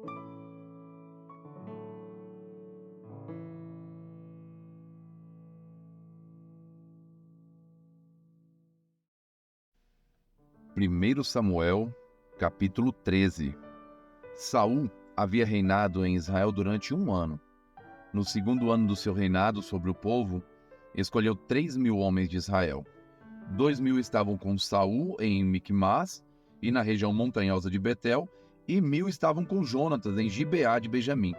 1 Samuel, capítulo 13. Saul havia reinado em Israel durante 1 ano. No 2º ano do seu reinado sobre o povo, escolheu 3.000 homens de Israel. 2.000 estavam com Saul em Micmas e na região montanhosa de Betel, e 1.000 estavam com Jonatas em Gibeá de Benjamim.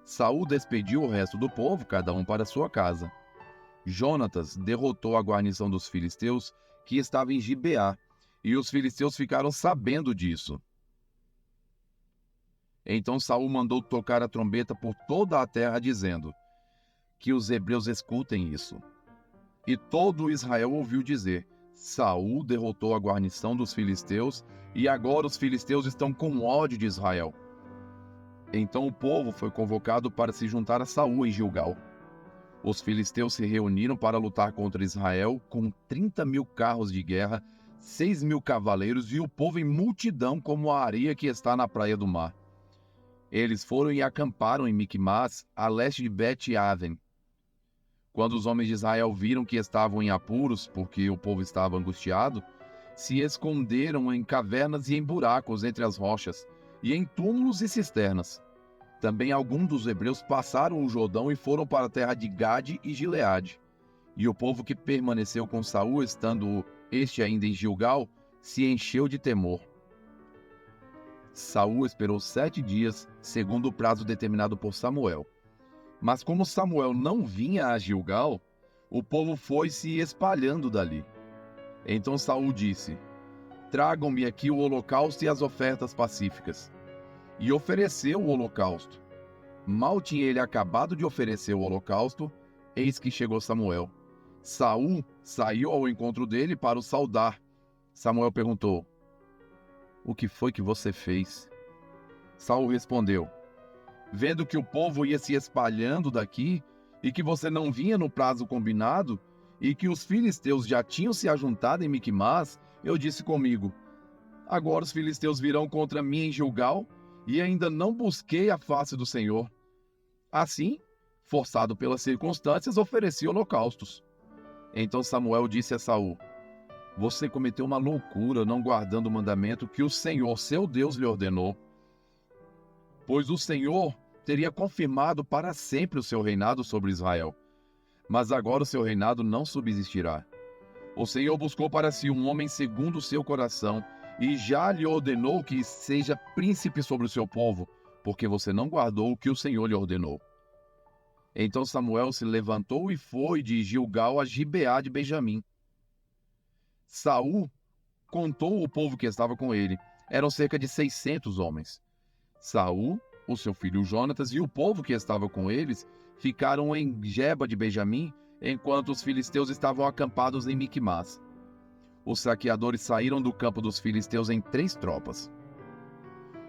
Saul despediu o resto do povo, cada um para sua casa. Jonatas derrotou a guarnição dos filisteus que estava em Gibeá, e os filisteus ficaram sabendo disso. Então Saul mandou tocar a trombeta por toda a terra, dizendo: que os hebreus escutem isso. E todo Israel ouviu dizer: Saul derrotou a guarnição dos filisteus, e agora os filisteus estão com ódio de Israel. Então o povo foi convocado para se juntar a Saul em Gilgal. Os filisteus se reuniram para lutar contra Israel com 30.000 carros de guerra, 6.000 cavaleiros e o povo em multidão como a areia que está na praia do mar. Eles foram e acamparam em Micmas, a leste de Bet-Aven. Quando os homens de Israel viram que estavam em apuros, porque o povo estava angustiado, se esconderam em cavernas e em buracos entre as rochas, e em túmulos e cisternas. Também alguns dos hebreus passaram o Jordão e foram para a terra de Gade e Gileade. E o povo que permaneceu com Saul, estando este ainda em Gilgal, se encheu de temor. Saul esperou 7 dias, segundo o prazo determinado por Samuel. Mas como Samuel não vinha a Gilgal, o povo foi se espalhando dali. Então Saul disse: tragam-me aqui o holocausto e as ofertas pacíficas. E ofereceu o holocausto. Mal tinha ele acabado de oferecer o holocausto, eis que chegou Samuel. Saul saiu ao encontro dele para o saudar. Samuel perguntou: o que foi que você fez? Saul respondeu: vendo que o povo ia se espalhando daqui, e que você não vinha no prazo combinado, e que os filisteus já tinham se ajuntado em Micmas, eu disse comigo: agora os filisteus virão contra mim em Gilgal, e ainda não busquei a face do Senhor. Assim, forçado pelas circunstâncias, ofereci holocaustos. Então Samuel disse a Saul: você cometeu uma loucura não guardando o mandamento que o Senhor, seu Deus, lhe ordenou. Pois o Senhor teria confirmado para sempre o seu reinado sobre Israel. Mas agora o seu reinado não subsistirá. O Senhor buscou para si um homem segundo o seu coração, e já lhe ordenou que seja príncipe sobre o seu povo, porque você não guardou o que o Senhor lhe ordenou. Então Samuel se levantou e foi de Gilgal a Gibeá de Benjamim. Saul contou o povo que estava com ele. Eram cerca de 600 homens. Saul, o seu filho Jonatas e o povo que estava com eles ficaram em Geba de Benjamim, enquanto os filisteus estavam acampados em Micmas. Os saqueadores saíram do campo dos filisteus em 3 tropas.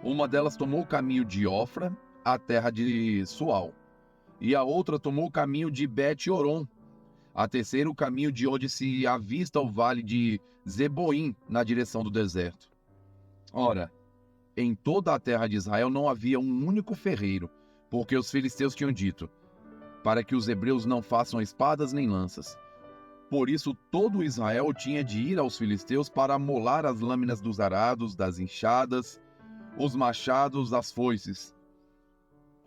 Uma delas tomou o caminho de Ofra, a terra de Sual, e a outra tomou o caminho de Bet-Horon. A terceira o caminho de onde se avista o vale de Zeboim, na direção do deserto. Ora, em toda a terra de Israel não havia um único ferreiro, porque os filisteus tinham dito: para que os hebreus não façam espadas nem lanças. Por isso todo Israel tinha de ir aos filisteus para amolar as lâminas dos arados, das enxadas, os machados, as foices.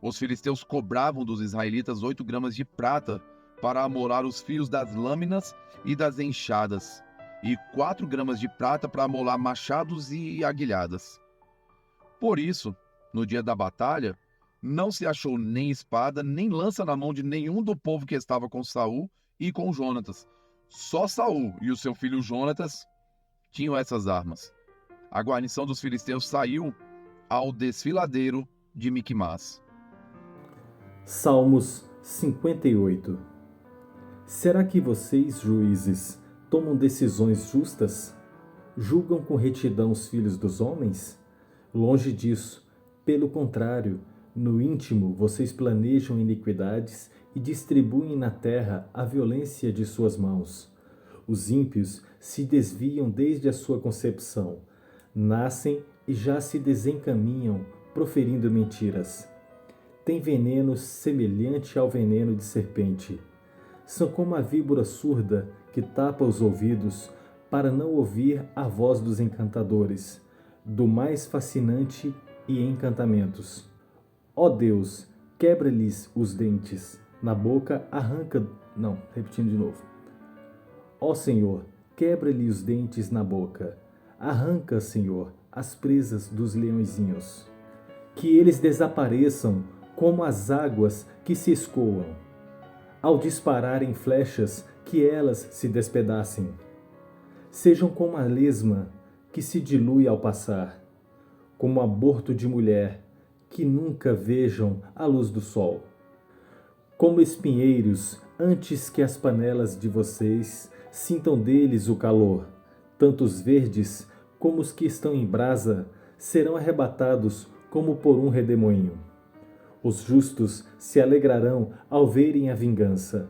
Os filisteus cobravam dos israelitas 8 gramas de prata para amolar os fios das lâminas e das enxadas, e 4 gramas de prata para amolar machados e aguilhadas. Por isso, no dia da batalha, não se achou nem espada, nem lança na mão de nenhum do povo que estava com Saul e com Jonatas. Só Saul e o seu filho Jonatas tinham essas armas. A guarnição dos filisteus saiu ao desfiladeiro de Micmas. Salmos 58. Será que vocês, juízes, tomam decisões justas? Julgam com retidão os filhos dos homens? Longe disso, pelo contrário, no íntimo vocês planejam iniquidades e distribuem na terra a violência de suas mãos. Os ímpios se desviam desde a sua concepção, nascem e já se desencaminham proferindo mentiras. Têm veneno semelhante ao veneno de serpente. São como a víbora surda que tapa os ouvidos para não ouvir a voz dos encantadores, do mais fascinante e encantamentos. Ó Deus, quebra-lhes os dentes, na boca arranca... Não, repetindo de novo. Ó Senhor, quebra-lhe os dentes na boca, arranca, Senhor, as presas dos leõezinhos. Que eles desapareçam como as águas que se escoam. Ao dispararem flechas, que elas se despedacem. Sejam como a lesma que se dilui ao passar, como aborto de mulher, que nunca vejam a luz do sol. Como espinheiros, antes que as panelas de vocês sintam deles o calor, tanto os verdes como os que estão em brasa serão arrebatados como por um redemoinho. Os justos se alegrarão ao verem a vingança,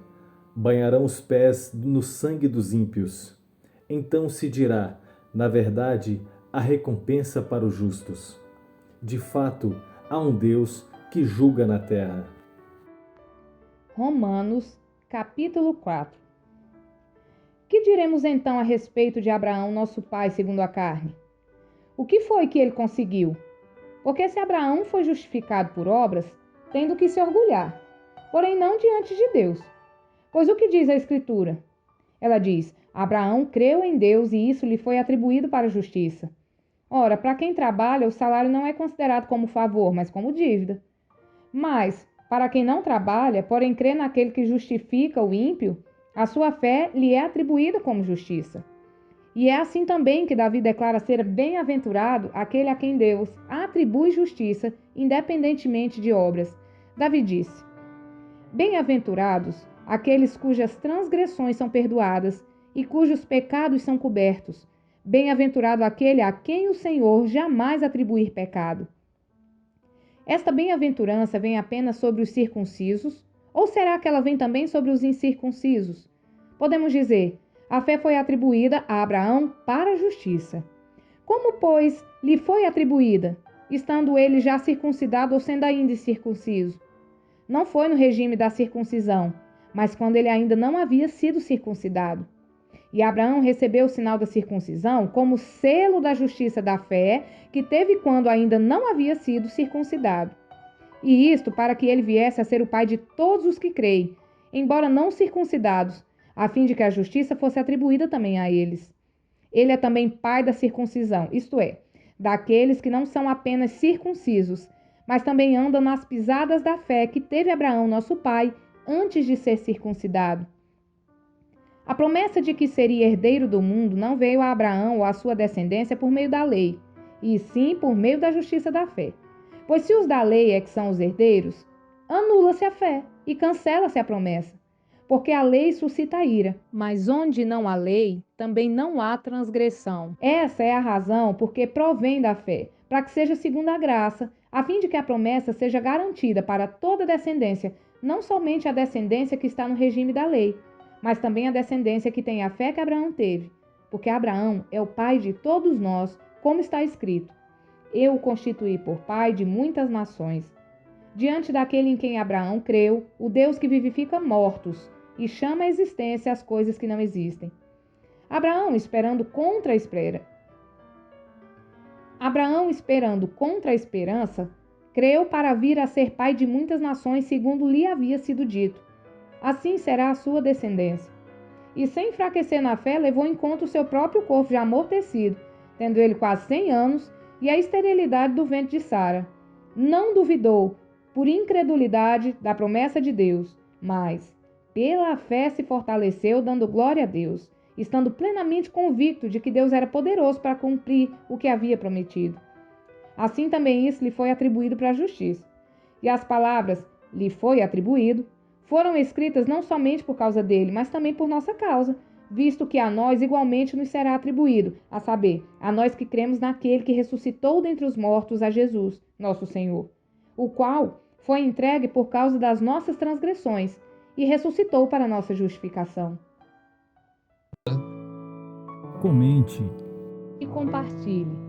banharão os pés no sangue dos ímpios. Então se dirá, na verdade, a recompensa para os justos. De fato, há um Deus que julga na terra. Romanos, capítulo 4. Que diremos então a respeito de Abraão, nosso pai segundo a carne? O que foi que ele conseguiu? Porque se Abraão foi justificado por obras, tem do que se orgulhar, porém não diante de Deus. Pois o que diz a Escritura? Ela diz, Abraão creu em Deus e isso lhe foi atribuído para a justiça. Ora, para quem trabalha, o salário não é considerado como favor, mas como dívida. Mas, para quem não trabalha, porém crê naquele que justifica o ímpio, a sua fé lhe é atribuída como justiça. E é assim também que Davi declara ser bem-aventurado aquele a quem Deus atribui justiça, independentemente de obras. Davi disse, bem-aventurados aqueles cujas transgressões são perdoadas e cujos pecados são cobertos. Bem-aventurado aquele a quem o Senhor jamais atribuir pecado. Esta bem-aventurança vem apenas sobre os circuncisos? Ou será que ela vem também sobre os incircuncisos? Podemos dizer, a fé foi atribuída a Abraão para a justiça. Como, pois, lhe foi atribuída, estando ele já circuncidado ou sendo ainda incircunciso? Não foi no regime da circuncisão, mas quando ele ainda não havia sido circuncidado. E Abraão recebeu o sinal da circuncisão como selo da justiça da fé que teve quando ainda não havia sido circuncidado. E isto para que ele viesse a ser o pai de todos os que creem, embora não circuncidados, a fim de que a justiça fosse atribuída também a eles. Ele é também pai da circuncisão, isto é, daqueles que não são apenas circuncisos, mas também andam nas pisadas da fé que teve Abraão, nosso pai, antes de ser circuncidado. A promessa de que seria herdeiro do mundo não veio a Abraão ou à sua descendência por meio da lei, e sim por meio da justiça da fé. Pois se os da lei é que são os herdeiros, anula-se a fé e cancela-se a promessa, porque a lei suscita a ira, mas onde não há lei, também não há transgressão. Essa é a razão porque provém da fé, para que seja segundo a graça, a fim de que a promessa seja garantida para toda descendência, não somente a descendência que está no regime da lei, mas também a descendência que tem a fé que Abraão teve, porque Abraão é o pai de todos nós, como está escrito. Eu o constituí por pai de muitas nações. Diante daquele em quem Abraão creu, o Deus que vivifica mortos e chama à existência as coisas que não existem. Abraão, esperando contra a esperança, creu para vir a ser pai de muitas nações, segundo lhe havia sido dito. Assim será a sua descendência. E sem enfraquecer na fé, levou em conta o seu próprio corpo já amortecido, tendo ele quase 100 anos, e a esterilidade do ventre de Sara. Não duvidou, por incredulidade, da promessa de Deus, mas, pela fé se fortaleceu, dando glória a Deus, estando plenamente convicto de que Deus era poderoso para cumprir o que havia prometido. Assim também isso lhe foi atribuído para a justiça. E as palavras, lhe foi atribuído, foram escritas não somente por causa dele, mas também por nossa causa, visto que a nós igualmente nos será atribuído, a saber, a nós que cremos naquele que ressuscitou dentre os mortos a Jesus, nosso Senhor, o qual foi entregue por causa das nossas transgressões e ressuscitou para a nossa justificação. Comente E compartilhe.